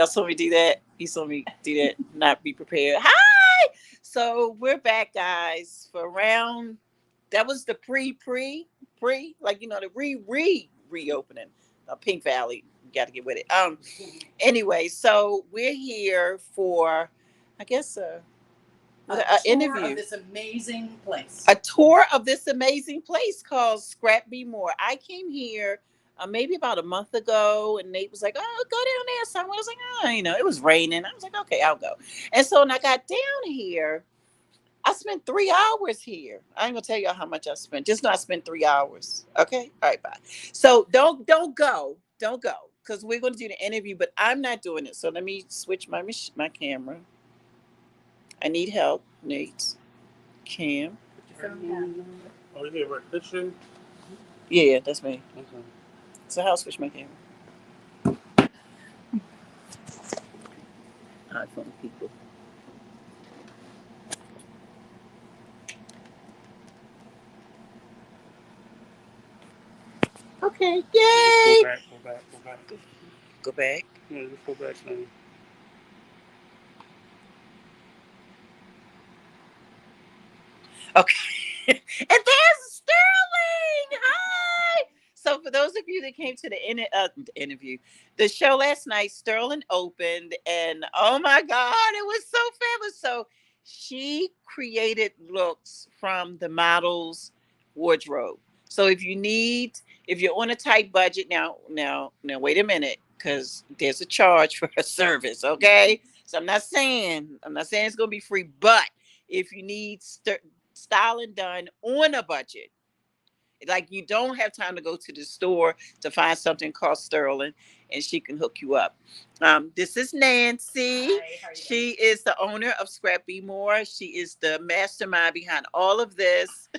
Y'all saw me do that. You saw me do that. Not be prepared. Hi. So we're back, guys, for round. That was the pre, like the reopening. Pink Valley. You got to get with it. Anyway, so we're here for, I guess, a an tour interview. of this amazing place. A tour of this amazing place called Scrap Be More. I came here maybe about a month ago, and Nate was like, "Oh, go down there." Someone was like, "Oh, it was raining." I was like, "Okay, I'll go." And so when I got down here, I spent 3 hours here. I ain't gonna tell y'all how much I spent. Just know I spent 3 hours. Okay, all right, bye. So don't go, because we're gonna do the interview, but I'm not doing it. So let me switch my camera. I need help, Nate. Cam. Oh, you here, Christian? Yeah, that's me. Okay. So how switch my camera? iPhone people. Okay, Just yay! go back. Go back. Yeah, just go back now. Okay. And there's Sterling. Hi. So for those of you that came to the interview, the show last night, Sterling opened, and oh my God, it was so fabulous. So she created looks from the model's wardrobe. So if you're on a tight budget, now, wait a minute, because there's a charge for her service. Okay, so I'm not saying it's gonna be free, but if you need styling done on a budget, like you don't have time to go to the store to find something cost sterling, and she can hook you up. This is Nancy. Hi, how are you She is the owner of Scrap Be More. She is the mastermind behind all of this.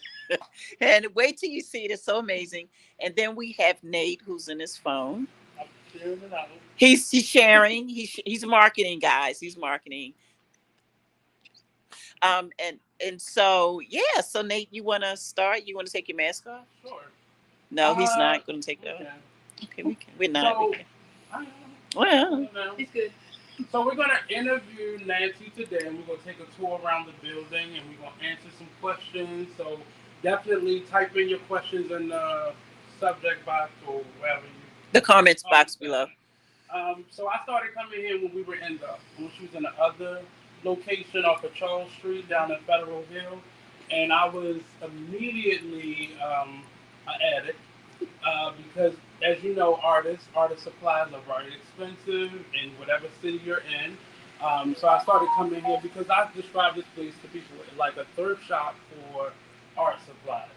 And wait till you see it. It's so amazing. And then we have Nate, who's in his phone. I'm sharing it out. He's sharing. He's marketing, guys. He's marketing. And so yeah. So Nate, you want to start? You want to take your mask off? Sure. No, he's not going to take it off. Okay. Okay, we can. We're not. So, We can. I Well, It's good. So we're gonna interview Nancy today, and we're gonna take a tour around the building, and we're gonna answer some questions. So definitely type in your questions in the subject box or wherever you. the comments box below. So I started coming here when we were when she was in the other location off of Charles Street down in Federal Hill, and I was immediately an addict because, as you know, artist supplies are very expensive in whatever city you're in. So I started coming here because I describe this place to people like a thrift shop for art supplies,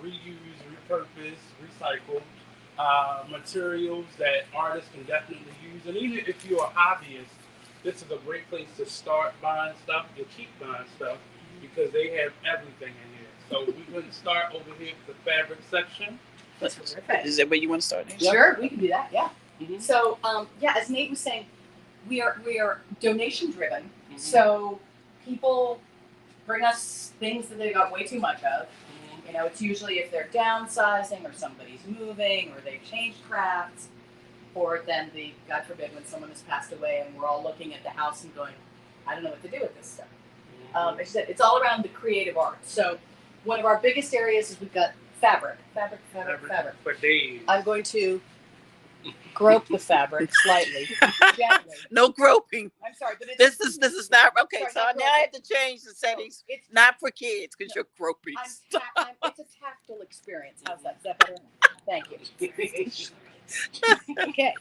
reuse, repurpose, recycle materials that artists can definitely use. And even if you're a hobbyist, this is a great place to start buying stuff and keep buying stuff because they have everything in here. So we're going to start over here with the fabric section. Terrific. Is that where you want to start? Nate? Sure, we can do that. Yeah. Mm-hmm. So, as Nate was saying, we are donation driven. Mm-hmm. So people bring us things that they got way too much of. Mm-hmm. It's usually if they're downsizing or somebody's moving or they've changed crafts, or then God forbid, when someone has passed away and we're all looking at the house and going, I don't know what to do with this stuff. Mm-hmm. It's all around the creative arts. So one of our biggest areas is we've got fabric. For days. I'm going to grope the fabric slightly, gently. No groping. I'm sorry, but This is not okay. Sorry, so not now I have to change the settings. No, it's not for kids because you're groping. it's a tactile experience. How's that? Is that better? Thank you. Okay.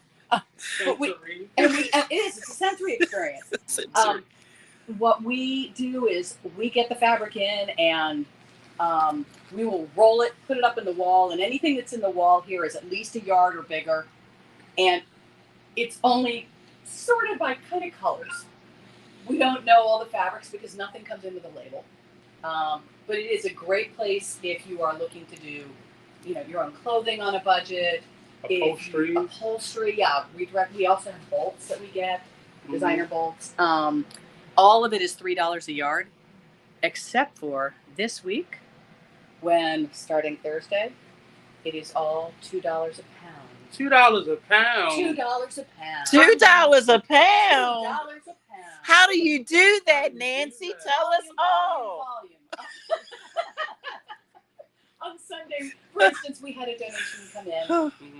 It is. It's a sensory experience. What we do is we get the fabric in and we will roll it, put it up in the wall, and anything that's in the wall here is at least a yard or bigger. And it's only sorted by kind of colors. We don't know all the fabrics because nothing comes into the label. But it is a great place if you are looking to do, your own clothing on a budget. Upholstery, yeah. We also have bolts that we get, designer bolts. All of it is $3 a yard, except for this week, when starting Thursday, it is all $2 a pound. $2 a pound. $2 a pound. $2 a pound. $2 a pound. How do you do that, Nancy? Tell us all. Volume. On Sunday, for instance, we had a donation come in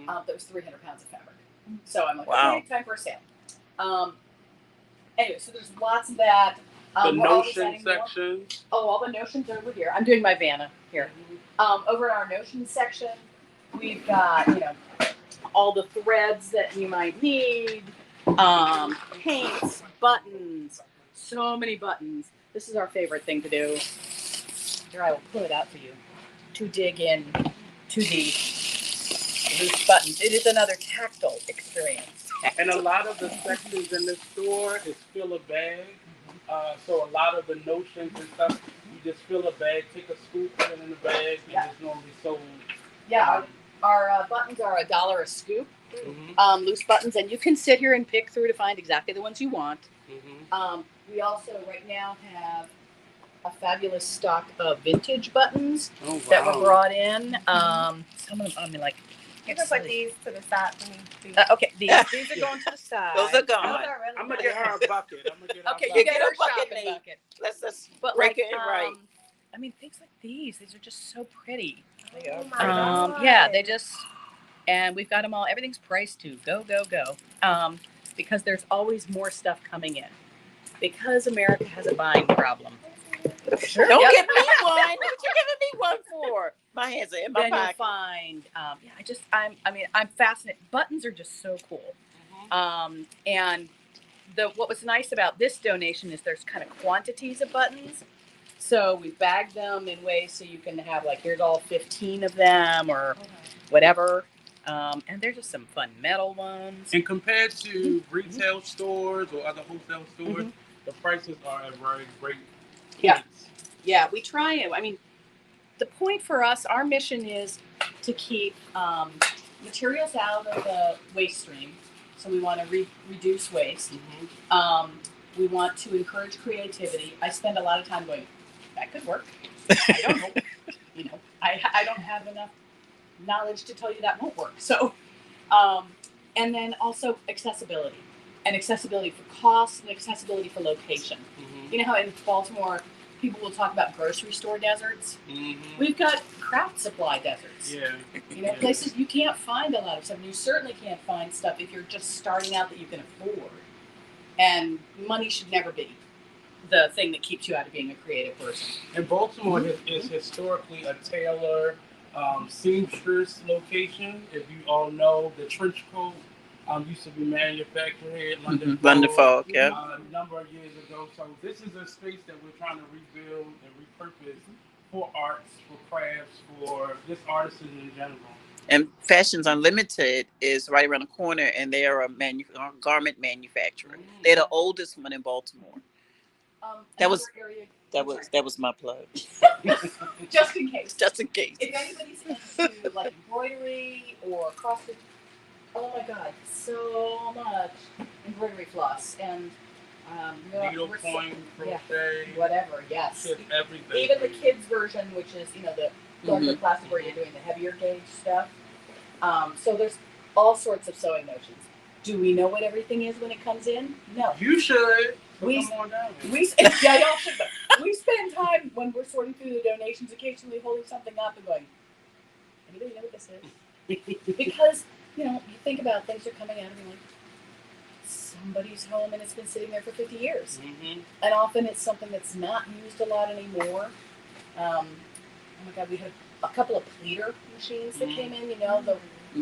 that was 300 pounds of fabric. So I'm like, Wow. okay, time for a sale. Anyway, so there's lots of that. The notion section. Oh, all the notions over here. I'm doing my Vanna here. Over in our notion section, we've got, all the threads that you might need, paints, buttons, so many buttons. This is our favorite thing to do. Here, I will pull it out for you to dig in to the loose buttons. It is another tactile experience. And a lot of the sections in this store is fill a bag. So a lot of the notions and stuff, you just fill a bag, take a scoop, put it in the bag, and it's normally sold. Yeah, our buttons are $1 a scoop, loose buttons, and you can sit here and pick through to find exactly the ones you want. We also right now have a fabulous stock of vintage buttons that were brought in. Some of them, I mean, like, Give us like these to the side. okay, these are going to the side. Those are gone. I'm gonna get her a bucket. Okay, you get her a shopping bucket. Let's break it right. I mean, things like these are just so pretty. Oh my God. Yeah, they just, and we've got them all. Everything's priced to go, go, go. Because there's always more stuff coming in. Because America has a buying problem. Sure. Don't give me one. What you giving me one for? My hands are in my then pocket. You'll find, I'm fascinated. Buttons are just so cool. And what was nice about this donation is there's kind of quantities of buttons. So we bagged them in ways so you can have like, here's all 15 of them or whatever. And there's just some fun metal ones. And compared to retail stores or other wholesale stores, the prices are at very great points. Yeah, we try it. I mean, the point for us, our mission is to keep materials out of the waste stream. So we want to reduce waste. We want to encourage creativity. I spend a lot of time going, that could work. I don't know. I don't have enough knowledge to tell you that won't work. So, and then also accessibility. And accessibility for cost and accessibility for location. You know how in Baltimore, people will talk about grocery store deserts. We've got craft supply deserts. Places you can't find a lot of stuff. And you certainly can't find stuff if you're just starting out that you can afford. And money should never be the thing that keeps you out of being a creative person. And Baltimore is historically a tailor seamstress location. If you all know, the trench coat used to be manufactured here at London Fog, a number of years ago. So this is a space that we're trying to rebuild and repurpose for arts, for crafts, for just artisans in general. And Fashions Unlimited is right around the corner, and they are a garment manufacturer. They're the oldest one in Baltimore. That was my plug. Just in case. Just in case. If anybody's into like embroidery or crossstitch, oh my God, so much embroidery floss and needlepoint, crochet, whatever. Yes, everything. Even the kids version, which is the larger plastic where you're doing the heavier gauge stuff. So there's all sorts of sewing notions. Do we know what everything is when it comes in? No. You should. Y'all should. We spend time when we're sorting through the donations, occasionally holding something up and going, anybody know what this is? Because you think about things are coming out and you're like, somebody's home and it's been sitting there for 50 years. And often it's something that's not used a lot anymore. Oh my God, we had a couple of pleater machines that came in, the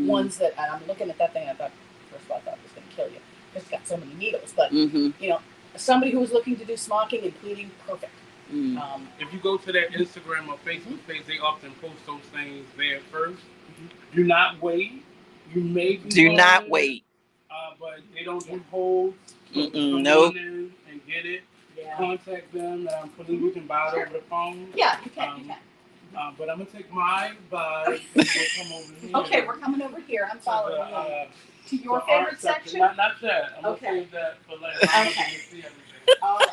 ones that, and I'm looking at that thing, I thought, first of all, I thought it was going to kill you. It's got so many needles, but, somebody who was looking to do smocking and pleating, perfect. If you go to their Instagram or Facebook page, they often post those things there first. Do not wait. You may do not wait. But they don't do polls. Nope. And get it. Contact them. I believe you can buy it over the phone. Yeah, you can. But I'm gonna take my bag and we'll come over here. Okay, we're coming over here. I'm following you. To your favorite section? Not yet. I'm gonna save that for later. Okay. All right.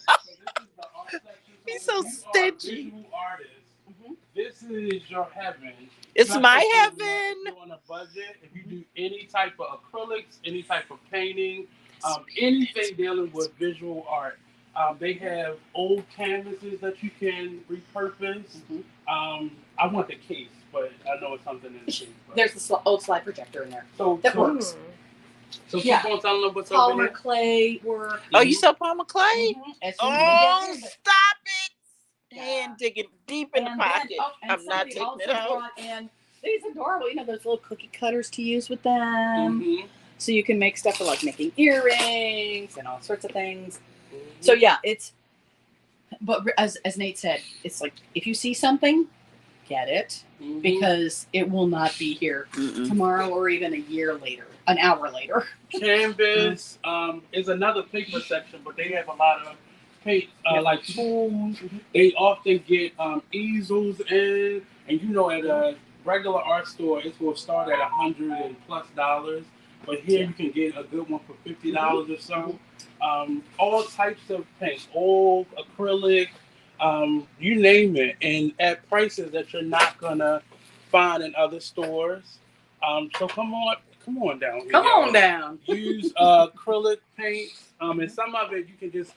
So this is the art section. He's so stingy. Visual artists. This is your heaven. It's Just my if heaven. you're on a budget, if you do any type of acrylics, any type of painting, anything dealing with visual art, they have old canvases that you can repurpose. I want the case, but I know it's something in the case. But. There's the old slide projector in there. So that works. So keep on telling them what's over Polymer here. clay work. Oh, you sell Palmer clay? Oh, stop it! Hand digging deep in the pocket. I'm not taking it out. Brought in these adorable, those little cookie cutters to use with them. So you can make stuff for like making earrings and all sorts of things. So yeah, but as Nate said, it's like if you see something, get it, because it will not be here tomorrow or even a year later, an hour later. Canvas is another paper section, but they have a lot of paint, like tools. They often get easels in, and at a regular art store, it will start at $100+ but here you can get a good one for $50 or so. All types of paint, oil, acrylic, you name it, and at prices that you're not gonna find in other stores. So come on down here. Come on down. Use acrylic paints, and some of it you can just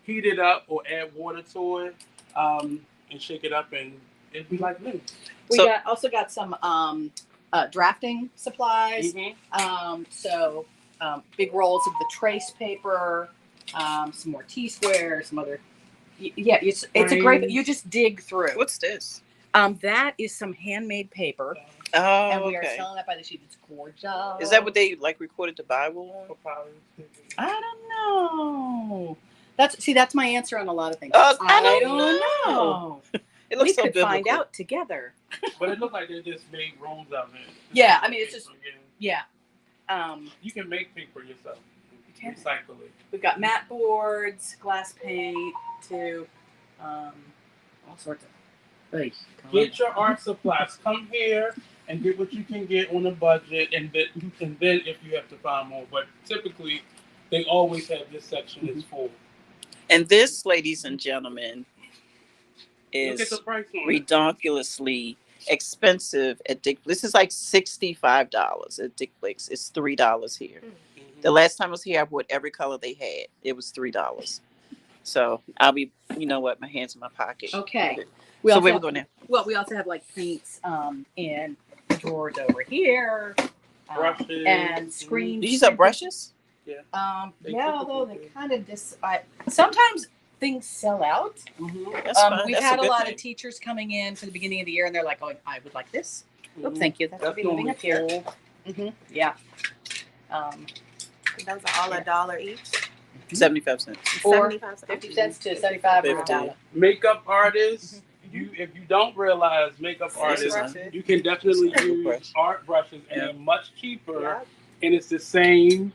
heat it up or add water to it, and shake it up, and it'd be like new. We also got some drafting supplies. So big rolls of the trace paper, some more T-squares, some other. Yeah, it's a great. You just dig through. What's this? That is some handmade paper. Oh, and we are selling that by the sheet. It's gorgeous. Is that what they recorded the Bible on? I don't know. That's my answer on a lot of things. I don't know. It looks we so could biblical. Find out together. But it looks like they just made rolls of it. Yeah, I mean it's just yeah. You can make paper yourself. You can recycle it. We've got mat boards, glass paint, too, all sorts of. Get your art supplies. Come here and get what you can get on a budget, and then if you have to find more. But typically, they always have this section is full. And this, ladies and gentlemen, is ridiculously expensive at Dick. This is like $65 at Dick Blake's. It's $3 here. The last time I was here, I bought every color they had. It was $3. So I'll be, my hands in my pocket. Okay. So where we go now? Well, we also have like paints in drawers over here, brushes and screens. These are brushes. Yeah. Although they kind of sometimes things sell out. That's fine. We've had a lot of teachers coming in for the beginning of the year, and they're like, "Oh, I would like this." Oh, thank you. That should be living up here. Yeah. Those are all $1 each. 75 cents. Or 50 cents to 75 or $1. Makeup artists. If you don't realize makeup artists, you can definitely use art brushes, and they're much cheaper, and it's the same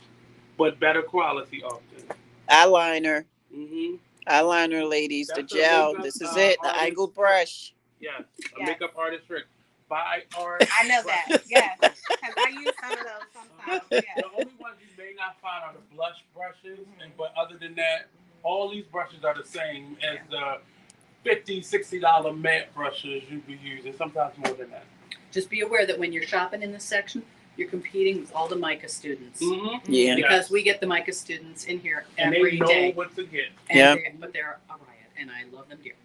but better quality often. Eyeliner. Eyeliner, ladies. The gel. This is it. The angled brush. Yeah. A makeup artist trick. Buy art. I know that. Yes. Because I use some of those sometimes. Yeah. The only ones you may not find are the blush brushes, but other than that, all these brushes are the same as the $50, $60 matte brushes you'd be using, sometimes more than that. Just be aware that when you're shopping in this section, you're competing with all the MICA students. Yeah. Because we get the MICA students in here every day. And they know what to get. But they're a riot, and I love them dearly.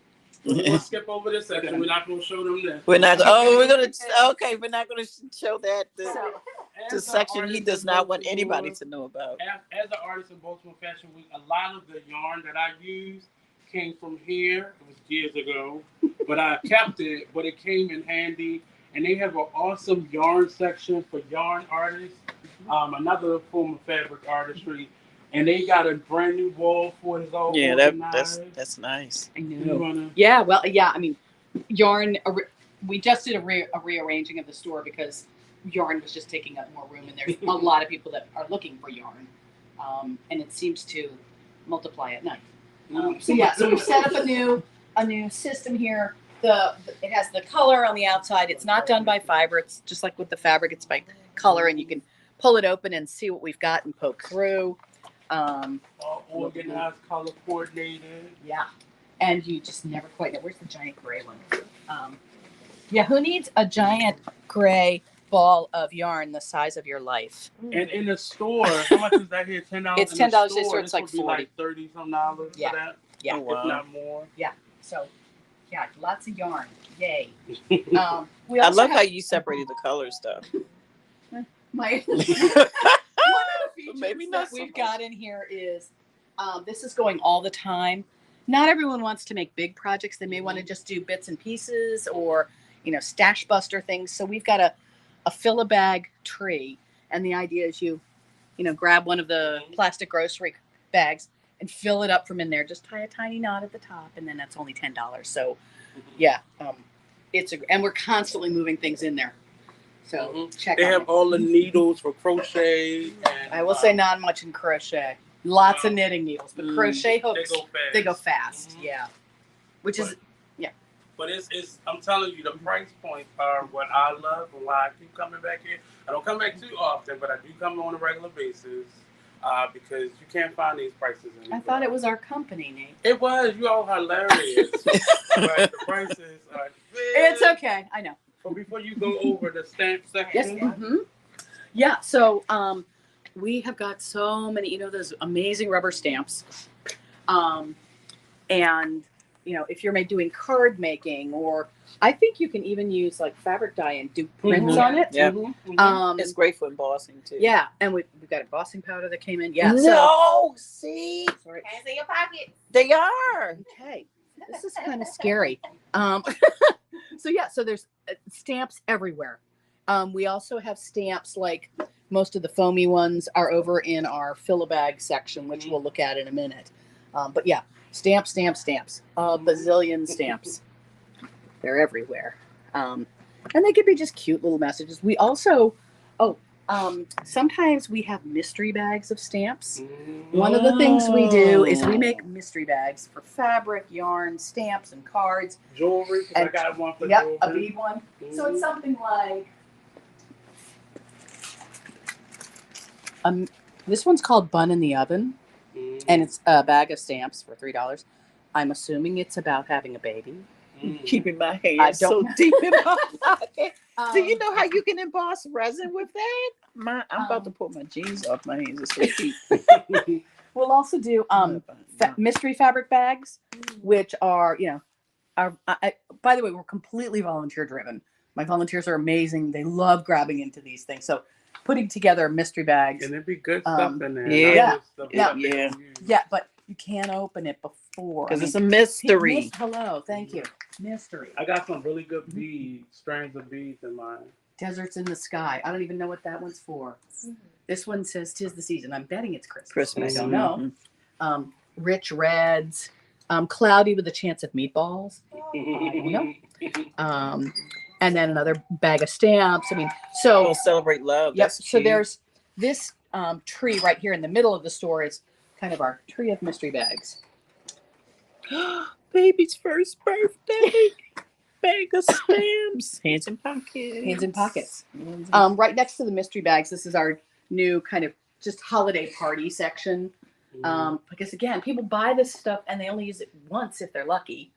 We're going to skip over this section. We're not going to show them this. We're not. We're going to. Okay, we're not going to show that. The section he does not want anybody to know about. As an artist in Baltimore Fashion Week, a lot of the yarn that I use came from here. It was years ago, but I kept it. But it came in handy, and they have an awesome yarn section for yarn artists. Another form of fabric artistry. And they got a brand new wall for it. All that's nice. I know. Yeah, well, yeah. I mean, yarn. We just did a rearranging of the store because yarn was just taking up more room, and there's a lot of people that are looking for yarn, and it seems to multiply at night. So we've set up a new system here. It has the color on the outside. It's not done by fiber. It's just like with the fabric. It's by color, and you can pull it open and see what we've got and poke through. All organized, color coordinated. Yeah, and you just never quite know where's the giant gray one. Yeah, who needs a giant gray ball of yarn the size of your life? And in the store, how much is that here? $10. It's in the $10. store, It's this like would be 40. like $30-some dollars Yeah. for that. Yeah. Oh, wow. If not more. Yeah. So, yeah, lots of yarn. Yay. We I also love have how you separated the colors, though. my one of the features Maybe not that so we've much. got in here is this is going all the time. Not everyone wants to make big projects. They may want to just do bits and pieces or, stash buster things. So we've got a fill-a-bag tree. And the idea is you grab one of the plastic grocery bags and fill it up from in there. Just tie a tiny knot at the top, and then that's only $10. So, yeah, and we're constantly moving things in there. So check. They on have it. all the needles for crochet. And, I will say not much in crochet. Lots of knitting needles, but crochet hooks They go fast. fast. Yeah, which is But it's I'm telling you, the price points are what I love and why I keep coming back here. I don't come back too often, but I do come on a regular basis because you can't find these prices anywhere. I thought it was our company, Nate. It was. You all hilarious. But the prices are It's okay. I know. But before you go over the stamp section. Yes. Mm-hmm. Yeah. So we have got so many, those amazing rubber stamps. And if you're doing card making, or I think you can even use like fabric dye and do prints on it. Yeah. It's It's great for embossing too. Yeah, and we've got embossing powder that came in. Yeah. No, see, Sorry. Hands in your pocket. they are. Okay. This is kind of scary. So there's stamps everywhere. We also have stamps like most of the foamy ones are over in our fill-a-bag section, which we'll look at in a minute. But yeah, stamps. A bazillion stamps. They're everywhere. And they could be just cute little messages. We also, sometimes we have mystery bags of stamps. One of the things we do is we make mystery bags for fabric, yarn, stamps, and cards. Jewelry, because I And- got one for Yep, jewelry. a bead one. So it's something like, this one's called Bun in the Oven, and it's a bag of stamps for $3. I'm assuming it's about having a baby. Keeping my I hands so don't- deep in my pocket. Do you Um, know how you can emboss resin with that? I'm about to pull my jeans off. My hands are so deep. We'll also do mystery fabric bags, which are by the way, we're completely volunteer driven. My volunteers are amazing. They love grabbing into these things. So putting together mystery bags. And there'd be good stuff in there. yeah. Yeah, but you can't open it before. Because it's a mystery. Hello, thank you. Mystery. I got some really good beads, strands of beads in mine. Deserts in the Sky. I don't even know what that one's for. This one says 'tis the season. I'm betting it's Christmas. Christmas. I don't know. Rich reds. Cloudy with a chance of meatballs. I don't know. And then another bag of stamps. I mean, so We'll celebrate love. yep. That's So cute. there's this tree right here in the middle of the store is kind of our tree of mystery bags. Baby's first birthday. Bag of stamps. Hands in pockets. Hands in pockets. Right next to the mystery bags, this is our new kind of just holiday party section. Because again, people buy this stuff and they only use it once if they're lucky,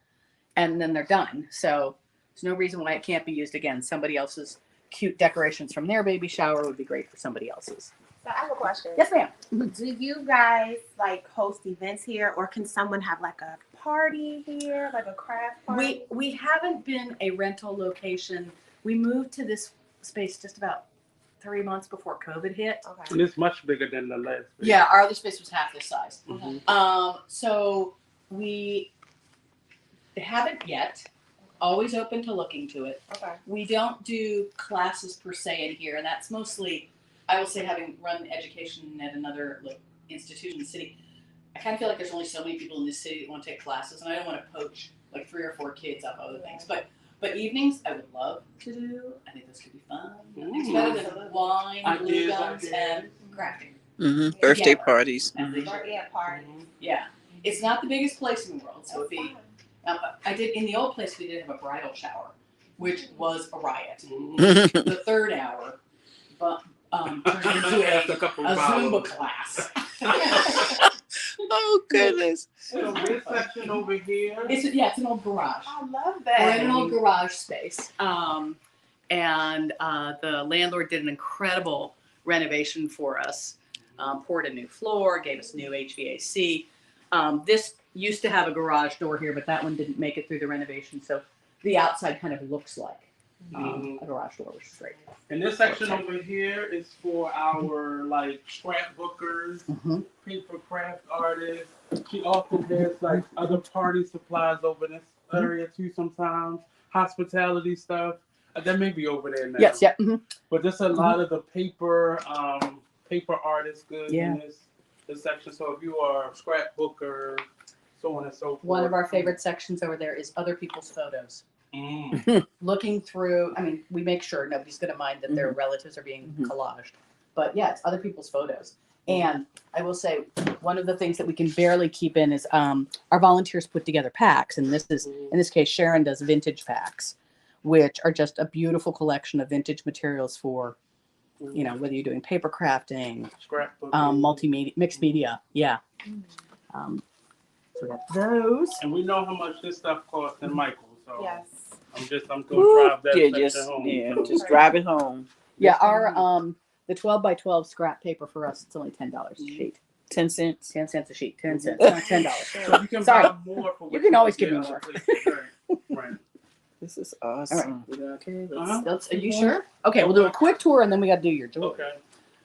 and then they're done. So there's no reason why it can't be used again. Somebody else's cute decorations from their baby shower would be great for somebody else's. So I have a question. Yes, ma'am. Do you guys host events here, or can someone have a party here, a craft party? We haven't been a rental location. We moved to this space just about 3 months before COVID hit. Okay. And it's much bigger than the last. Yeah, our other space was half this size. Mm-hmm. So we haven't yet. Always open to looking to it. Okay. We don't do classes per se in here, and that's mostly, I will say, having run education at another institution in the city, I kind of feel like there's only so many people in this city that want to take classes, and I don't want to poach 3 or 4 kids off other things. But evenings, I would love to do. I think this could be fun. It's better than wine, glue guns, and crafting. Birthday Yeah. parties. Yeah, party. Yeah, it's not the biggest place in the world, so it'd be. I did in the old place. We did have a bridal shower, which was a riot. The 3rd hour, but turned into a Zumba class. Oh goodness. So this section over here. It's an old garage. I love We're in that. an old garage space. And the landlord did an incredible renovation for us. Poured a new floor, gave us new HVAC. This used to have a garage door here, but that one didn't make it through the renovation. So the outside kind of looks like a garage door, which is great. And this section over here is for our like scrapbookers, paper craft artists. She often has like other party supplies over this area too sometimes. Hospitality stuff. That may be over there now. Yes, yeah. But there's a lot of the paper artist goods in this section. So if you are a scrapbooker, so on and so forth. One of our favorite sections over there is other people's photos. Looking through, I mean, we make sure nobody's going to mind that their relatives are being collaged. But yeah, it's other people's photos. And I will say, one of the things that we can barely keep in is our volunteers put together packs. And this is, in this case, Sharon does vintage packs, which are just a beautiful collection of vintage materials for, you know, whether you're doing paper crafting, multimedia, mixed media. Yeah. So we got those. And we know how much this stuff costs in Michael. So Yes. I'm gonna drive that section home. Yeah, so. just drive it home. Yeah, our the 12 by 12 scrap paper for us, it's only $10 a sheet. 10 cents. 10 cents a sheet. 10 cents. Not $10. So you can Sorry. buy more for what You can always give me get more. other places. Right. This is All right. awesome. Okay. Are you sure? Okay, we'll do a quick tour and then we got to do your tour. Okay.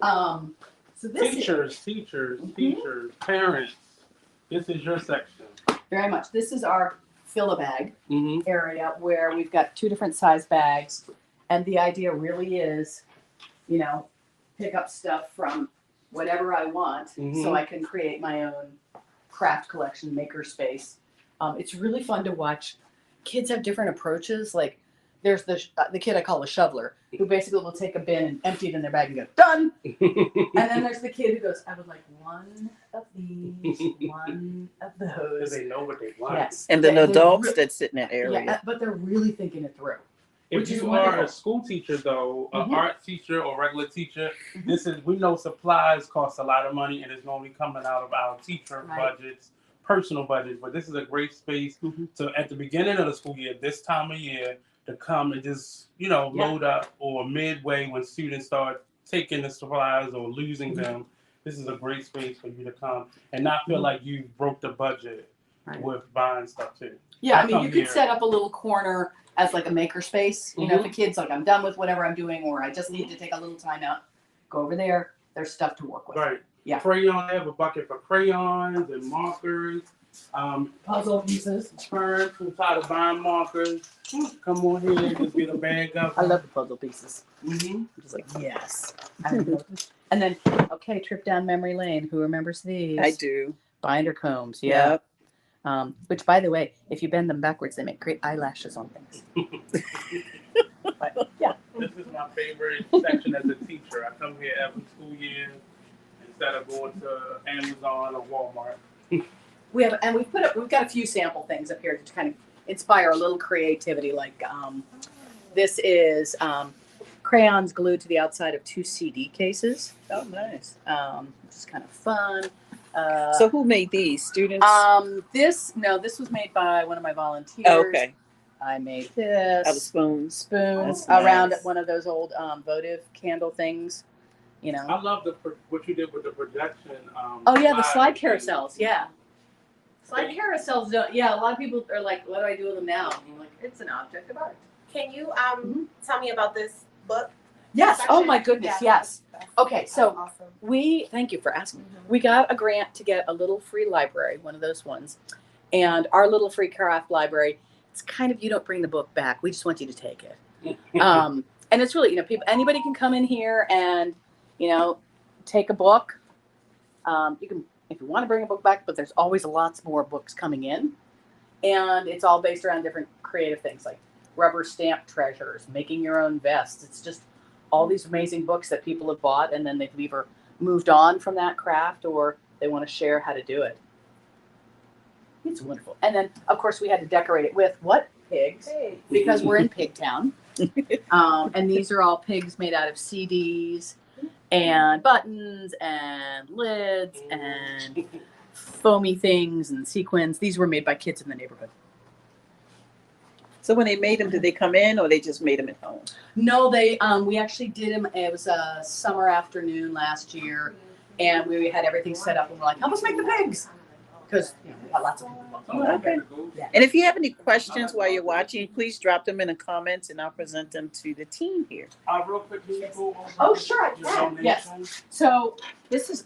So this Teachers, parents. This is your section. very much. This is our fill-a-bag area where we've got 2 different size bags, and the idea really is, you know, pick up stuff from whatever I want, so I can create my own craft collection, maker space. It's really fun to watch. Kids have different approaches. Like there's the kid I call a shoveler, who basically will take a bin and empty it in their bag and go, done. And then there's the kid who goes, I would like one of these, one of those. They know what they want. Yes. And then the They're adults re- that sit in that area. Yeah, but they're really thinking it through. If Which is you wonderful. are a school teacher, though, an art teacher or regular teacher, we know supplies cost a lot of money, and it's normally coming out of our teacher budgets, personal budgets. But this is a great space to, at the beginning of the school year, this time of year, to come and just, you know, load up, or midway when students start taking the supplies or losing them. This is a great space for you to come and not feel like you broke the budget with buying stuff too. Yeah, I mean, you could set up a little corner as like a maker space. You know, if a kid's like, I'm done with whatever I'm doing, or I just need to take a little time out, go over there. There's stuff to work with. Right. Yeah. Crayons, they have a bucket for crayons and markers. Puzzle pieces. Parents who try to buy markers, come on here, just get a bag of them. I love the puzzle pieces. Mm-hmm. I'm just like, yes. And then, okay, trip down memory lane. Who remembers these? I do. Binder combs. Yeah. Which, by the way, if you bend them backwards, they make great eyelashes on things. But, yeah. This is my favorite section as a teacher. I come here every school year instead of going to Amazon or Walmart. We've got a few sample things up here to kind of inspire a little creativity. Like this is crayons glued to the outside of 2 CD cases. Oh, nice. Which is kind of fun. So who made these? Students? This was made by one of my volunteers. Oh, okay. I made this. Out of spoons. Spoons That's around nice. one of those old votive candle things. You know. I love what you did with the projection. Oh yeah, the slide carousels. Yeah. Slide carousels don't. Yeah, a lot of people are like, "What do I do with them now?" I'm like, it's an object of art. Can you tell me about this book? Yes. section? Oh my goodness. Yeah, Yes. Okay. So awesome. thank you for asking. We got a grant to get a little free library, one of those ones, and our little free craft library. It's kind of, you don't bring the book back. We just want you to take it. And it's really, anybody can come in here and, take a book. You can, if you want to bring a book back, but there's always lots more books coming in. And it's all based around different creative things like rubber stamp treasures, making your own vests. It's just all these amazing books that people have bought, and then they've either moved on from that craft or they want to share how to do it. It's wonderful. And then, of course, we had to decorate it with what? Pigs. Because we're in Pigtown. And these are all pigs made out of CDs and buttons and lids and foamy things and sequins. These were made by kids in the neighborhood. So when they made them, did they come in or they just made them at home? No, we actually did them. It was a summer afternoon last year, and we had everything set up, and we're like, help us make the pigs, because we got lots of people. Oh, okay. Yeah. And if you have any questions while you're watching, please drop them in the comments and I'll present them to the team here. Real quick, can you go over Oh, sure, I your can. donation? Yes. So this is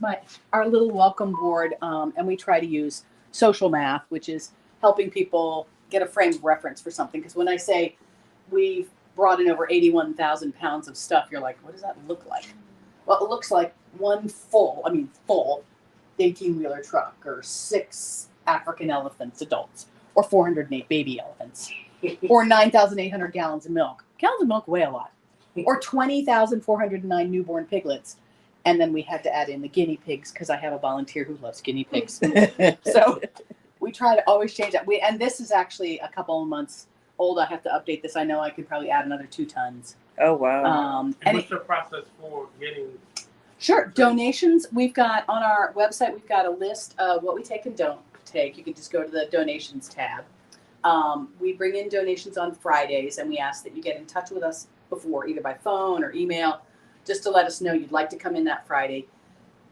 our little welcome board, and we try to use social math, which is helping people get a frame of reference for something. Because when I say we've brought in over 81,000 pounds of stuff, you're like, what does that look like? Well, it looks like one full 18-wheeler truck, or 6 African elephants, adults, or 408 baby elephants, or 9,800 gallons of milk. Gallons of milk weigh a lot. Or 20,409 newborn piglets. And then we had to add in the guinea pigs because I have a volunteer who loves guinea pigs. So we try to always change that. And this is actually a couple of months old. I have to update this. I know I could probably add another 2 tons. Oh, wow. And what's the process for getting? Sure. Donations. We've got on our website, we've got a list of what we take and don't take. You can just go to the donations tab. We bring in donations on Fridays, and we ask that you get in touch with us before, either by phone or email, just to let us know you'd like to come in that Friday.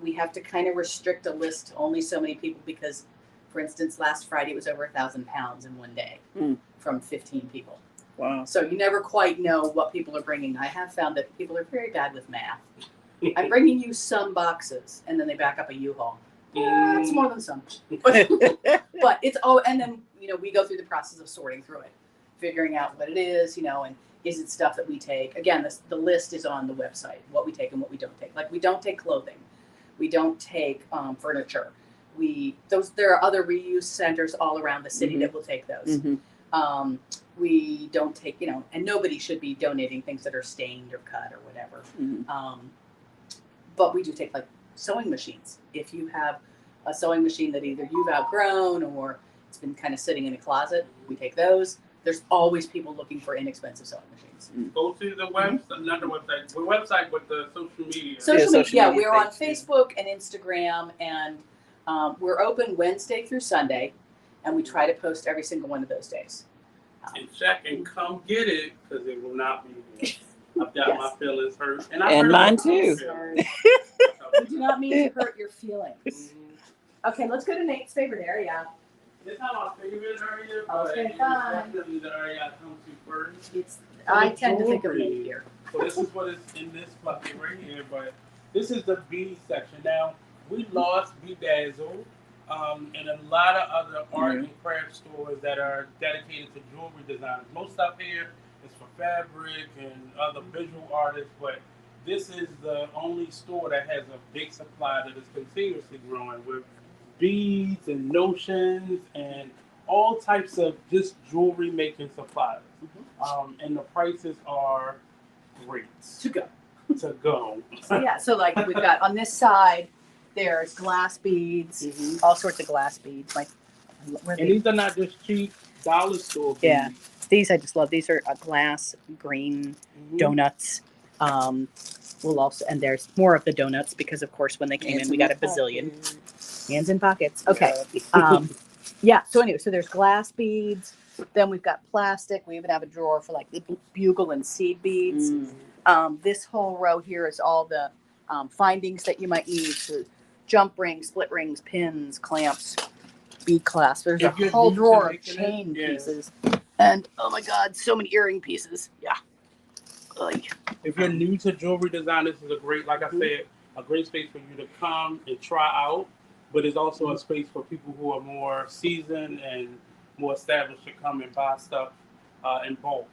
We have to kind of restrict a list to only so many people because, for instance, last Friday it was over 1,000 pounds in one day from 15 people. Wow. So you never quite know what people are bringing. I have found that people are very bad with math. I'm bringing you some boxes, and then they back up a U-Haul. It's more than some. But it's, and then, we go through the process of sorting through it, figuring out what it is, and is it stuff that we take? Again, the list is on the website, what we take and what we don't take. Like, we don't take clothing. We don't take furniture. There are other reuse centers all around the city that will take those. We don't take, and nobody should be donating things that are stained or cut or whatever. But we do take, like, sewing machines. If you have a sewing machine that either you've outgrown or it's been kind of sitting in a closet, we take those. There's always people looking for inexpensive sewing machines. Go to the website, not the website, the website with the social media. Social media, we're on Facebook and Instagram, and we're open Wednesday through Sunday, and we try to post every single one of those days. And check and come get it, because it will not be here. I've got my feelings hurt. And mine too. We do not mean to hurt your feelings. Okay, let's go to Nate's favorite area. It's not my favorite area, but Okay, it's fine. definitely the area I come to first. I tend to think of Nate here. So this is what is in this bucket right here, but this is the bead section. Now, we lost Bedazzle and a lot of other art and craft stores that are dedicated to jewelry designers. Most stuff here is for fabric and other visual artists, but this is the only store that has a big supply that is continuously growing with beads and notions and all types of just jewelry making supplies. And the prices are great. To go. So like we've got on this side, there's glass beads, all sorts of glass beads. Like, and these are not just cheap dollar store beads. Yeah, these I just love. These are glass green donuts. We'll also, and there's more of the donuts because, of course, when they came in, we got a bazillion. Hands in pockets. Okay. Yeah. So anyway, so there's glass beads. Then we've got plastic. We even have a drawer for like the bugle and seed beads. This whole row here is all the findings that you might need: so jump rings, split rings, pins, clamps, bead clasps. There's a whole drawer of chain pieces, and oh my God, so many earring pieces. Yeah. If you're new to jewelry design, this is a great, like I said, a great space for you to come and try out. But it's also a space for people who are more seasoned and more established to come and buy stuff in bulk.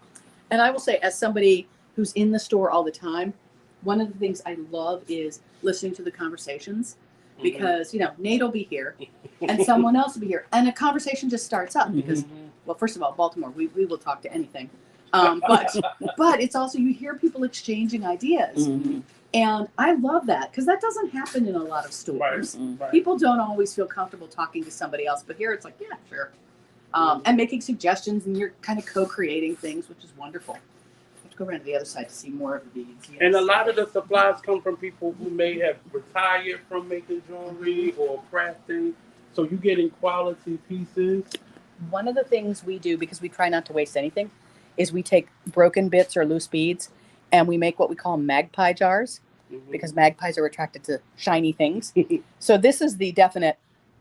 And I will say, as somebody who's in the store all the time, one of the things I love is listening to the conversations because, Nate will be here and someone else will be here. And a conversation just starts up because, well, first of all, Baltimore, we will talk to anything. But it's also, you hear people exchanging ideas. And I love that because that doesn't happen in a lot of stores. Right. People don't always feel comfortable talking to somebody else, but here it's like, yeah, sure. And making suggestions, and you're kind of co-creating things, which is wonderful. Let's go around to the other side to see more of the beads. Yes. And a lot of the supplies come from people who may have retired from making jewelry or crafting. So you getting quality pieces. One of the things we do, because we try not to waste anything, is we take broken bits or loose beads and we make what we call magpie jars, because magpies are attracted to shiny things. So this is the definite,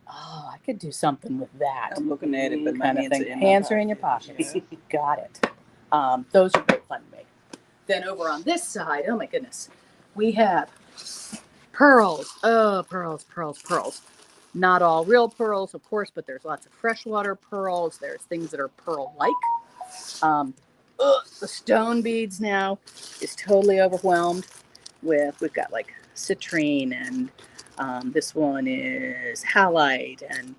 oh, I could do something with that. I'm looking at it, but my kind of hands thing. are in Hands my are in your pockets. Got it. Those are great fun to make. Then over on this side, oh my goodness, we have pearls. Oh, pearls, pearls, pearls. Not all real pearls, of course, but there's lots of freshwater pearls. There's things that are pearl-like. The stone beads now is totally overwhelmed with, we've got like citrine, and this one is halite, and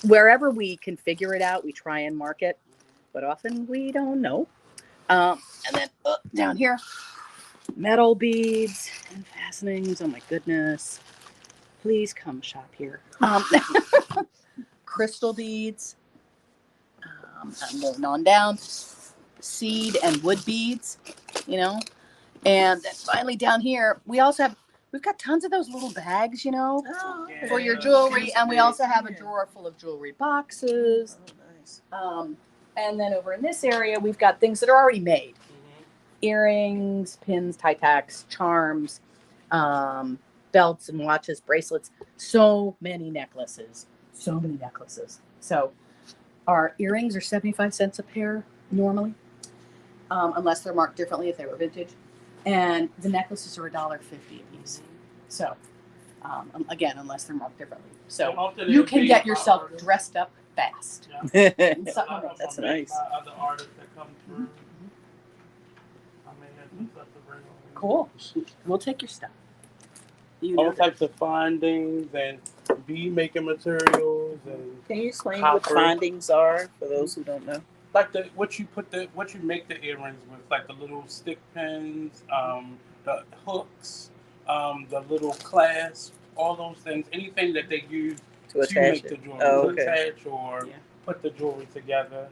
wherever we can figure it out, we try and mark it, but often we don't know. And then down here, metal beads and fastenings. Oh my goodness. Please come shop here. Crystal beads. I'm moving on down. Seed and wood beads, And then finally down here, we've got tons of those little bags, for your jewelry. And we also have a drawer full of jewelry boxes. Oh, nice. And then over in this area, we've got things that are already made. Earrings, pins, tie tacks, charms, belts and watches, bracelets, so many necklaces. So our earrings are 75 cents a pair normally, unless they're marked differently if they were vintage. And the necklaces are $1.50 a piece. So again, unless they're marked differently. So you can get yourself dressed up fast. That's nice. Other artists that come through. Cool. We'll take your stuff. All types of findings and bead making materials and. Can you explain copper. what findings are for those who don't know? Like what you make the earrings with, like the little stick pins, the hooks, the little clasp, all those things. Anything that they use To attach make it. the jewelry, Oh, to okay. attach or put the jewelry together.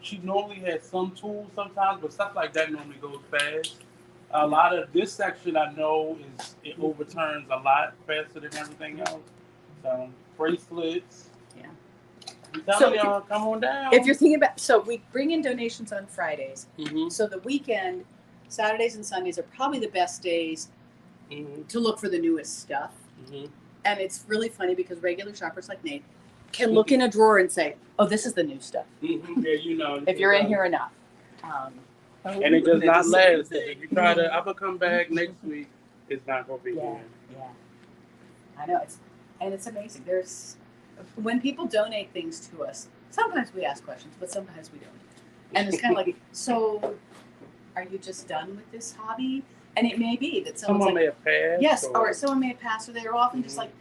She normally has some tools sometimes, but stuff like that normally goes fast. A lot of this section I know it overturns a lot faster than everything else. So bracelets. Yeah. I'm telling y'all, come on down. If you're thinking about, so we bring in donations on Fridays. Mm-hmm. So the weekend, Saturdays and Sundays are probably the best days to look for the newest stuff. Mm-hmm. And it's really funny because regular shoppers like Nate can look in a drawer and say, "Oh, this is the new stuff." Mm-hmm. Yeah, if you're in here enough. And it does not last. If you try to ever come back next week, it's not going to be here. Yeah. I know, it's amazing. When people donate things to us, sometimes we ask questions, but sometimes we don't. And it's kind of like, so are you just done with this hobby? And it may be that someone may have passed. Yes, or someone may have passed, or they're often just like,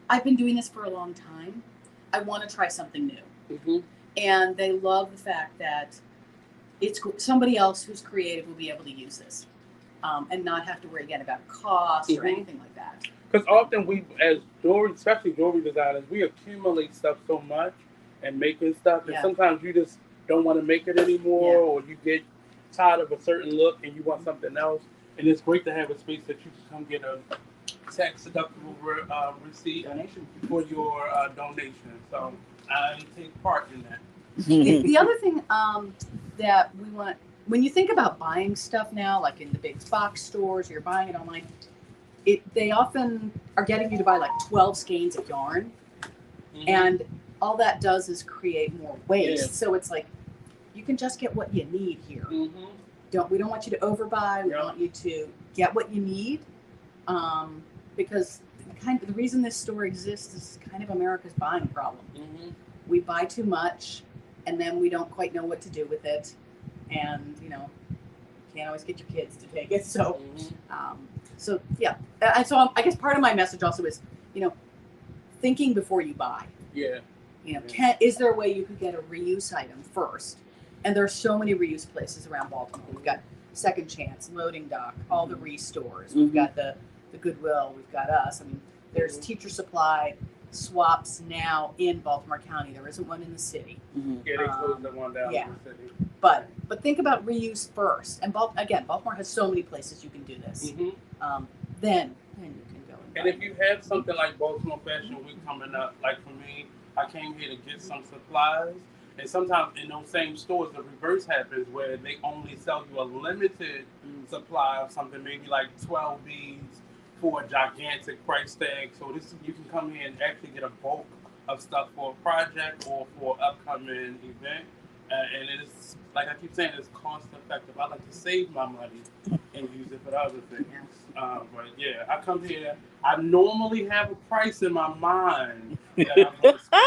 I've been doing this for a long time. I want to try something new. Mm-hmm. And they love the fact that it's somebody else who's creative will be able to use this and not have to worry again about cost or anything like that. Because often we, as jewelry, especially jewelry designers, we accumulate stuff so much and making stuff that sometimes you just don't want to make it anymore, or you get tired of a certain look and you want something else. And it's great to have a space that you can come get a tax-deductible receipt for your donation. So I take part in that. The other thing that we want, when you think about buying stuff now, like in the big box stores, you're buying it online, they often are getting you to buy like 12 skeins of yarn. And all that does is create more waste. Yeah. So it's like, you can just get what you need here. We don't want you to overbuy. We want you to get what you need. Because the reason this store exists is kind of America's buying problem. We buy too much, and then we don't quite know what to do with it. And, can't always get your kids to take it. So, so I guess part of my message also is, thinking before you buy. Yeah. Is there a way you could get a reuse item first? And there are so many reuse places around Baltimore. We've got Second Chance, Loading Dock, all the restores. We've got the Goodwill. We've got us. I mean, there's Teacher Supply swaps now in Baltimore County. There isn't one in the city. Yeah, they closed the one down in the city. But think about reuse first. And again, Baltimore has so many places you can do this. Then you can go. And if you have something like Baltimore Fashion Week coming up, like for me, I came here to get some supplies. And sometimes in those same stores, the reverse happens where they only sell you a limited supply of something, maybe like 12 beads for a gigantic price tag. So this you can come here and actually get a bulk of stuff for a project or for an upcoming event. And it is, like I keep saying, it's cost effective. I like to save my money and use it for other things. But yeah, I come here. I normally have a price in my mind that I'm going to spend.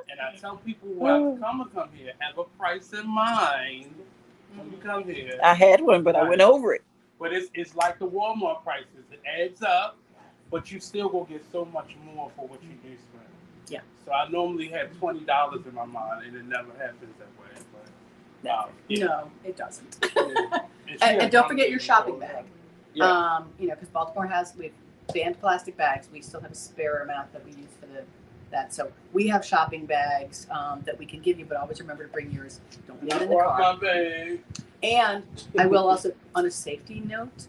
And I tell people who have come here, have a price in mind when you come here. I had one, but I went over it. But it's like the Walmart prices. It adds up, but you still gonna get so much more for what you do spend. Yeah. So I normally have $20 in my mind, and it never happens that way. But no, it doesn't. Yeah. And don't forget your shopping bag. Yeah. Because Baltimore we've banned plastic bags. We still have a spare amount that we use for that. So we have shopping bags that we can give you, but always remember to bring yours. Don't leave it in the car. My bag. And I will also, on a safety note,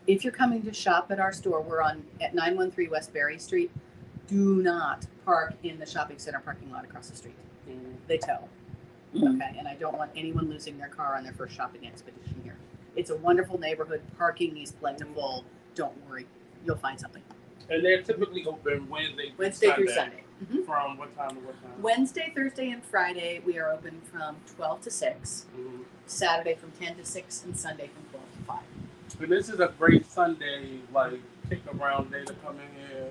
if you're coming to shop at our store, we're at 913 West Berry Street. Do not park in the shopping center parking lot across the street. They tow. Okay, and I don't want anyone losing their car on their first shopping expedition here. It's a wonderful neighborhood. Parking is plentiful. Don't worry, you'll find something. And they're typically open Wednesday through Sunday. Mm-hmm. From what time to what time? Wednesday, Thursday, and Friday we are open from 12 to 6. Mm-hmm. Saturday from 10 to 6, and Sunday from 12 to 5. And this is a great Sunday, kick around day to come in here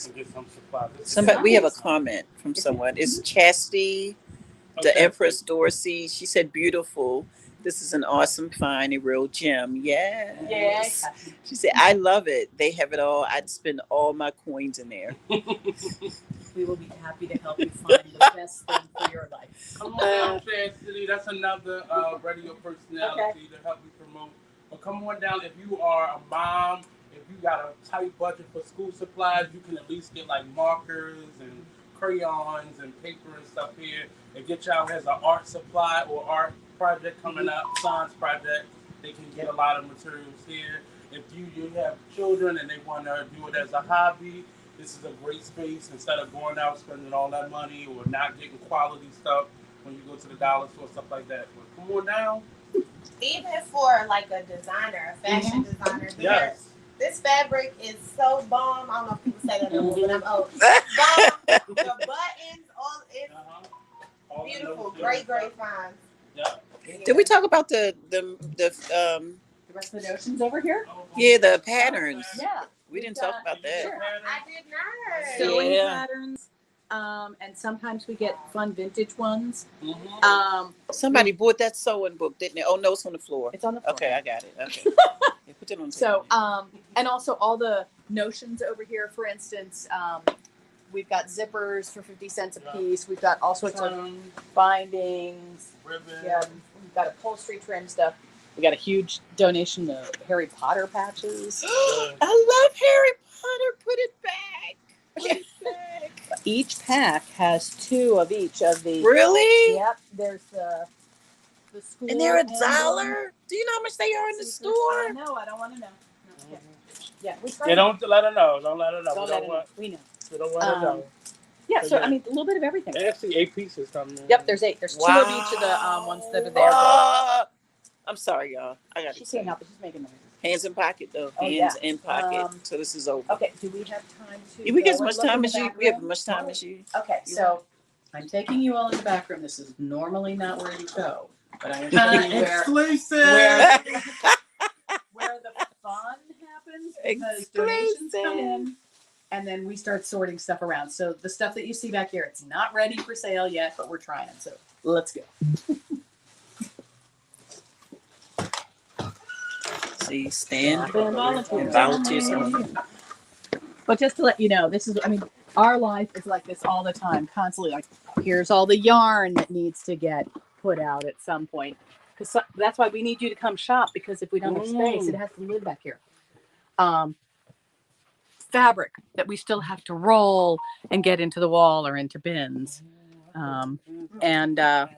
and get some supplies. We have a comment from someone. It's Chastity, the Empress Dorsey. She said, "Beautiful. This is an awesome find, a real gem." Yes. She said, "I love it. They have it all. I'd spend all my coins in there." We will be happy to help you find the best thing for your life. Come on down, Chastity. That's another radio personality to help you promote. But come on down. If you are a mom, if you got a tight budget for school supplies, you can at least get markers and crayons and paper and stuff here. And get y'all has an art supply or art project coming up, science project. They can get a lot of materials here. If you have children and they want to do it as a hobby, this is a great space instead of going out spending all that money or not getting quality stuff when you go to the dollar store, stuff like that. But come on down. Even for a designer, a fashion designer. Yes. This fabric is so bomb. I don't know if people say that anymore, but I'm old. Bomb. The buttons, all it's beautiful. Great finds. Yeah. Did we talk about the rest of the notions over here? Yeah, the patterns. Yeah. We didn't talk about that. Sure. I did not. Sewing patterns. And sometimes we get fun vintage ones. Somebody bought that sewing book, didn't they? Oh no, it's on the floor. It's on the floor. Okay, I got it. Okay. Yeah, put it on the so, and also all the notions over here, for instance, we've got zippers for 50 cents a piece. We've got all sorts of bindings. Ribbon. Yeah, we've got upholstery trim stuff. We got a huge donation of Harry Potter patches. I love Harry Potter. Put it back. Put it back. Each pack has 2 of each of the. Really? Yep. There's the school. And they're $1. Do you know how much they are in the store? No, I don't want to know. No. Yeah. Don't let her know. Don't let her know. We know. We don't want her know. Yeah, so I mean, a little bit of everything. I actually 8 pieces coming in. Yep, there's 8. There's 2 of each of the ones that are there. I'm sorry, y'all. I got. She can't help it. She's making noise. Hands in pocket, though. Oh, Hands in pocket. So this is over. Okay. Do we have time to? We get as much time as you. We have as much time as you. Okay, so I'm taking you all in the back room. This is normally not where you go, but I'm going to exclusive. Where the fun happens because donations come in, and then we start sorting stuff around. So the stuff that you see back here, it's not ready for sale yet, but we're trying. So let's go. See, stand and volunteers. But just to let you know, our life is like this all the time, constantly. Here's all the yarn that needs to get put out at some point. Because that's why we need you to come shop, because if we don't have space, it has to live back here. Fabric that we still have to roll and get into the wall or into bins. And of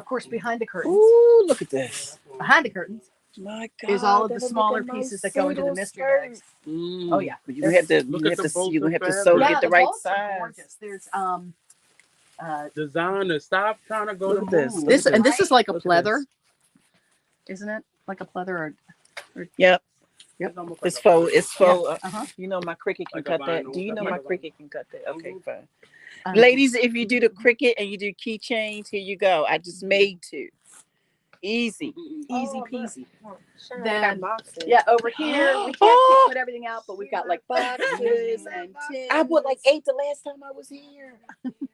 course, behind the curtains. Ooh, look at this. Behind the curtains, My God, is all of the that'll make smaller a nice pieces that go into the single mystery skirt. bags. Oh yeah, But you They're- have to, Look you at have the to, you're gonna have to bolted sew, fabric. get the the right bolts are size. gorgeous. There's Designer, stop trying to go Look to at this. move. Look this at and this is like a Look at pleather, this. isn't it? Like a pleather or Yep. Yep. almost It's a faux. vinyl. It's faux. Uh-huh. You know my cricket can Like a cut that. vinyl. Do you know That's my like a cricket can cut that? Okay, Mhm. fine. Um, Ladies, if you do the cricket and you do keychains, here you go. I just made two. Easy. Easy peasy. Sure, I Then- got boxes. Yeah, over here we can't Oh! put everything out, but we've got like boxes and tins. I bought like 8 the last time I was here.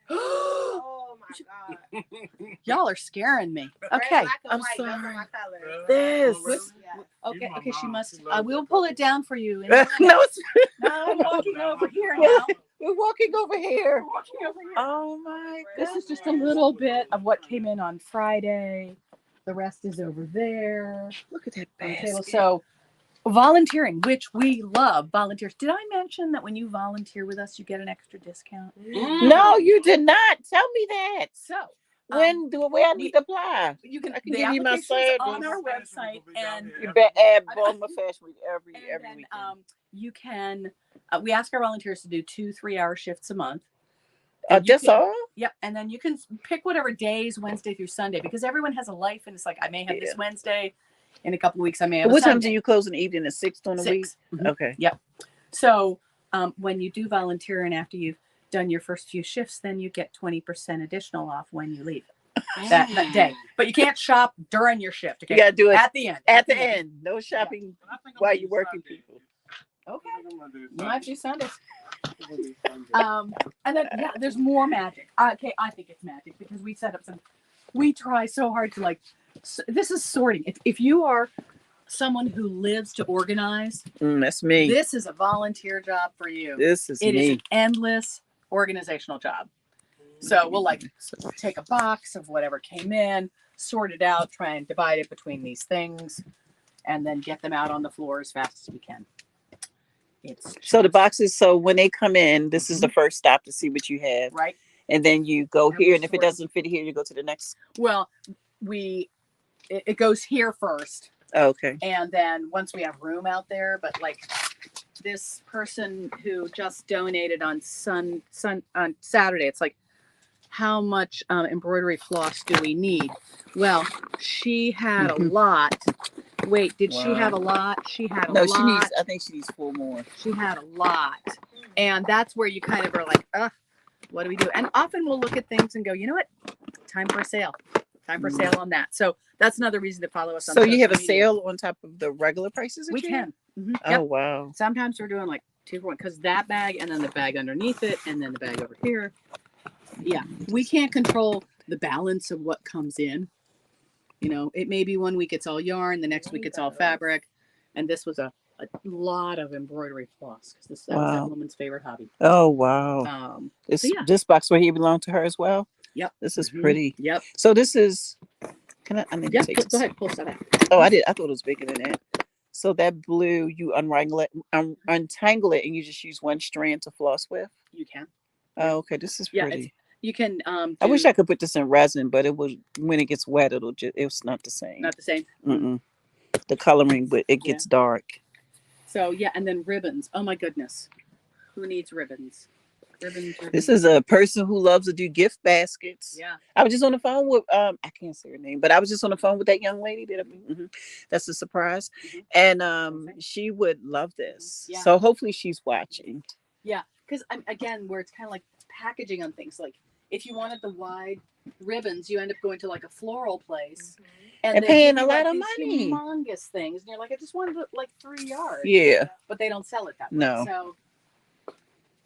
Oh my God. Y'all are scaring me. Red, Okay. black, and I'm white, those are sorry. my colors. This. Yeah. Okay. My Okay. She mom, must. she loves We'll that pull color. it down for you. No, it's, I'm walking over here Well, now. we're walking over here. Walking over here. Oh my This God. is just a little bit of what came in on Friday. The rest is over there. Look at that On the table. basket. So, volunteering, which we love. Volunteers. Did I mention that when you volunteer with us, you get an extra discount? No, you did not. Tell me that. So, Where I need to apply? you can. I can The give you my application's Saturdays. on our website, and You bet add Baltimore Fashion Week every and then weekend. you can. We ask our volunteers to do 2 3-hour shifts a month. That's all? Yep, and then you can pick whatever days, Wednesday through Sunday, because everyone has a life, and it's like I may have this Yeah. Wednesday, in a couple of weeks I may have. What a time Sunday. do you close in the evening? At 6 on the week? 6. Mhm. Okay. So when you do volunteer and after you've done your first few shifts, then you get 20% additional off when you leave that day. But you can't shop during your shift. Okay? You gotta do it At the end. at the end. No shopping I think I'm while gonna you're do working, Sunday. people. Okay. I think I'm gonna do You might do Sundays. Sunday. And then there's more magic. Okay, I think it's magic because we set up some. We try so hard to this is sorting. If you are someone who lives to organize, That's me. this is a volunteer job for you. This is It is me. an endless organizational job. So we'll take a box of whatever came in, sort it out, try and divide it between these things, and then get them out on the floor as fast as we can. So the boxes, so when they come in, this is the first stop to see what you have. right. And then you go And here, we and if it sort- doesn't fit here, you go to the next. Well, it goes here first, Oh, okay. and then once we have room out there, but like this person who just donated on on Saturday, it's like, how much embroidery floss do we need? Well, she had a Mhm. lot. Wait, did she Wow. have a lot? She had a No, lot. she needs. I think she needs 4 more. She had a lot. And that's where you kind of are like, what do we do? And often we'll look at things and go, you know what? Time for a sale. Time for a sale on that. So that's another reason to follow us on So you have a social media. sale on top of the regular prices? that We you can. Mhm. have? Oh Yep. wow. Sometimes we're doing like 2 for 1 because that bag and then the bag underneath it and then the bag over here. Yeah. We can't control the balance of what comes in. You know, it may be one week it's all yarn, the next week it's all fabric. And this was a lot of embroidery floss because that was that Wow. woman's favorite hobby. Oh wow. So yeah. This box right here belonged to her as well. Yep. This is Mhm. pretty. Yep. So this is. I need Yep. to take Go this. ahead. Pull stuff out. Oh, I did. I thought it was bigger than that. So that blue, you untangle it, and you just use one strand to floss with. You can. Oh, okay. This is Yeah, pretty. You can. I wish I could put this in resin, but it was when it gets wet, it's not the same. Not the same. Mm-mm. The coloring, but it gets dark. So yeah, and then ribbons. Oh my goodness, who needs ribbons? Ribbons. This is a person who loves to do gift baskets. Yeah. I was just on the phone with I can't say her name, but I was just on the phone with that young lady. That's a surprise, and she would love this. Yeah. So hopefully she's watching. Yeah, because again, where it's kind of like packaging on things. Like if you wanted the wide ribbons, you end up going to like a floral place And they paying give a you, lot like, of these money. humongous things, and you're like, I just wanted like 3 yards. Yeah. But they don't sell it that way. No. So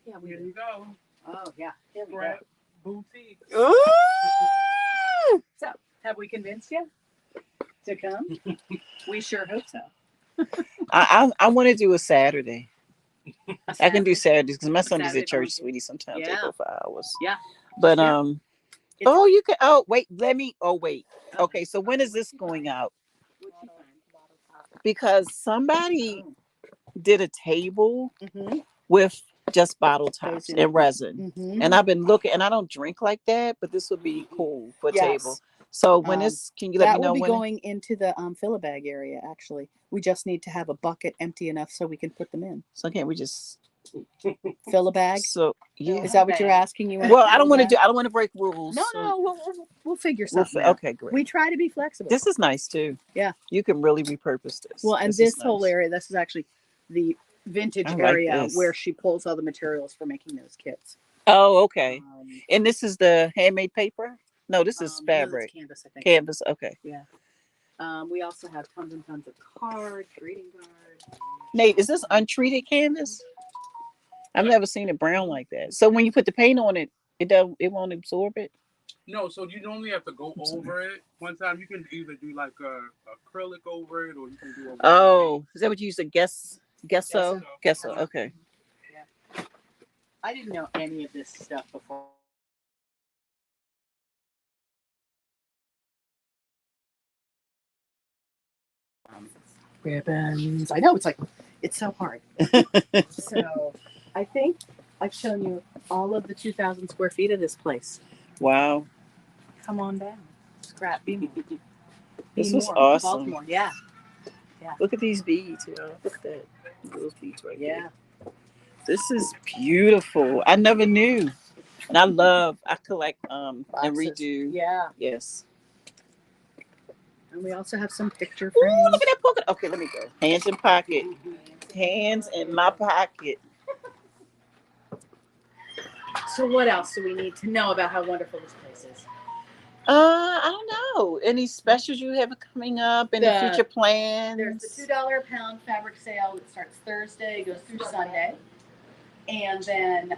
yeah, Here you go. Oh yeah. Here we go. Brett Boutique. Ooh! So have we convinced you to come? We sure hope so. I want to do a Saturday. I can do Saturday. Saturdays because my Sunday's Saturday at church, volunteer. sweetie. Sometimes they Yeah. go for hours. Yeah. But Yeah. you It's- can. Oh wait, wait. Okay, so when is this going out? Because somebody did a table Mm-hmm. with just bottle tops in and resin. Mm-hmm. And I've been looking, and I don't drink like that, but this would be cool for a Yes. table. So when is? Can you let me That know will be when? going into the fill-a-bag area. Actually, we just need to have a bucket empty enough so we can put them in. So can't we just Fill a bag? So yeah. Is that what you're asking? You want Well, I don't want to fill-a-bag? do. I don't want to break rules. No, so no, we'll figure something out. Okay, great. We try to be flexible. This is nice too. Yeah. You can really repurpose this. Well, and this whole nice. area, this is actually the vintage I like area this. where she pulls all the materials for making those kits. Oh, okay. And this is the handmade paper? No, this is No, fabric. that's canvas, I think. Canvas. Okay. Yeah. We also have tons and tons of cards, greeting cards. Nate, is this untreated canvas? I've never seen it brown like that. So when you put the paint on it, it won't absorb it. No, so you normally have to go over it. One time you can either do like a acrylic over it, or you can do a. Oh, is that what you use? Gesso. Gesso. Okay. Yeah. I didn't know any of this stuff before. Ribbons. I know it's so hard. So I think I've shown you all of the 2,000 square feet of this place. Wow. Come on down. Scrap. Be more. This Be was more. awesome. Baltimore. Yeah. Look at these beads. Look at that. Those beads right Yeah. there. This is beautiful. I never knew. And I collect and redo. Yeah. Yes. And we also have some picture Ooh, frames. look at that pocket. Okay, let me go. Hands in pocket. Hands in my pocket. So what else do we need to know about how wonderful this place is? I don't know. Any specials you have coming up? Any future plans? There's the $2 a pound fabric sale that starts Thursday, goes through Sunday. And then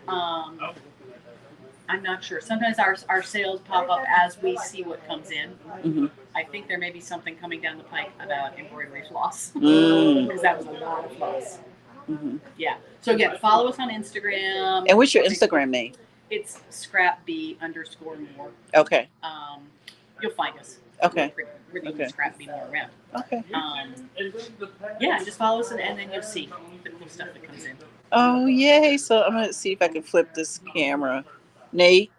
I'm not sure. Sometimes our sales pop up as we see what comes in. Mm-hmm. I think there may be something coming down the pike about embroidery floss. Because that was a lot of floss. Mm-hmm. Yeah. So again, follow us on Instagram. And what's your Instagram name? It's scrapb_more. Okay. You'll find us. Okay. We're doing Scrap Be More around. Okay. Yeah, just follow us and then you'll see the cool stuff that comes in. Oh, yay. So I'm going to see if I can flip this camera. Nate?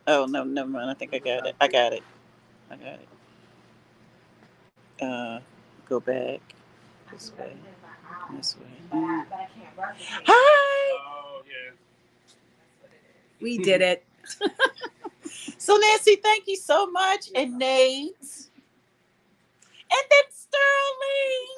Oh, no, never mind. I think I got it. I got it. Go back. This way. This way. Hi! Oh, yeah. We did it. So, Nancy, thank you so much. And Nate. And then Sterling.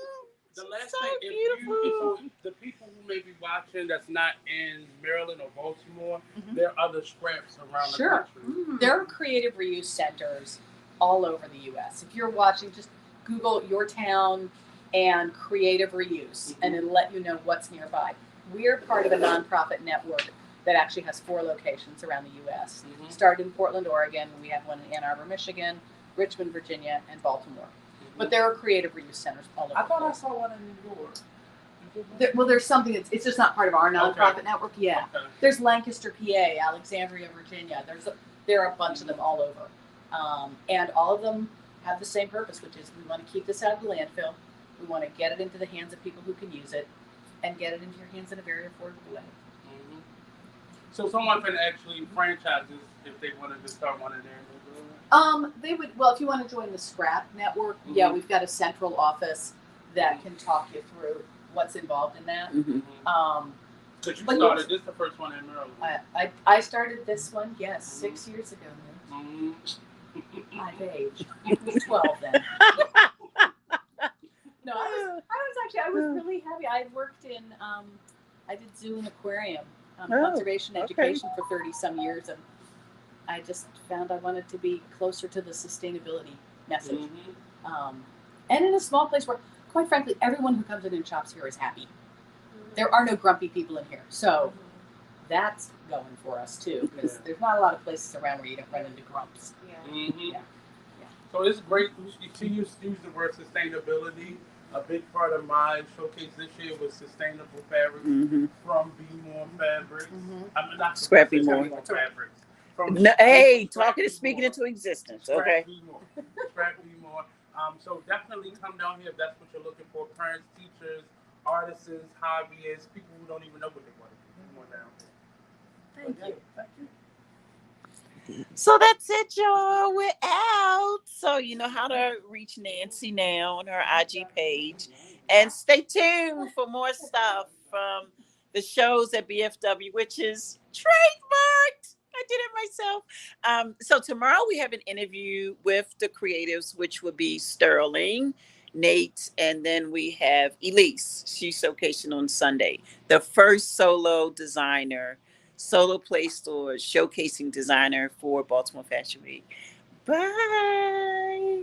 The last So thing, beautiful. the people who may be watching that's not in Maryland or Baltimore, there are other scraps around the country. Mm-hmm. There are creative reuse centers all over the U.S. If you're watching, just Google your town and creative reuse, and it'll let you know what's nearby. We're part of a nonprofit network that actually has 4 locations around the U.S. Started in Portland, Oregon. We have one in Ann Arbor, Michigan, Richmond, Virginia, and Baltimore. But there are creative reuse centers all over. I thought I saw one in New York. There's something it's just not part of our nonprofit network. Yeah. Okay. There's Lancaster, PA, Alexandria, Virginia. There are a bunch of them all over. And all of them have the same purpose, which is we want to keep this out of the landfill. We want to get it into the hands of people who can use it and get it into your hands in a very affordable way. Mm-hmm. So someone can actually franchise this if they wanted to start one in there. They would, well, if you want to join the Scrap Network, yeah, we've got a central office that can talk you through what's involved in that. Because you started this the first one in Maryland. I started this one, yes, 6 years ago. My age. I was 12 then. No, I was really happy. I worked in, I did zoo and aquarium, conservation education for 30 some years, and I just found I wanted to be closer to the sustainability message. And in a small place where, quite frankly, everyone who comes in and shops here is happy. There are no grumpy people in here. So that's going for us too, because there's not a lot of places around where you don't run into grumps. So it's great. She used the word sustainability. A big part of my showcase this year was sustainable fabrics from Be More Fabrics. I mean, not Scrap Be More Fabrics. Talking and speaking into existence. Okay. Scrap Be More. So definitely come down here if that's what you're looking for. Parents, teachers, artisans, hobbyists, people who don't even know what they want to do. Come on down. Thank you. Thank you. So that's it, y'all. We're out. So you know how to reach Nancy now on her IG page. And stay tuned for more stuff from the shows at BFW, which is trademarked. I did it myself. So tomorrow we have an interview with the creatives, which will be Sterling, Nate, and then we have Elise. She's showcasing on Sunday. The first solo play store showcasing designer for Baltimore Fashion Week. Bye.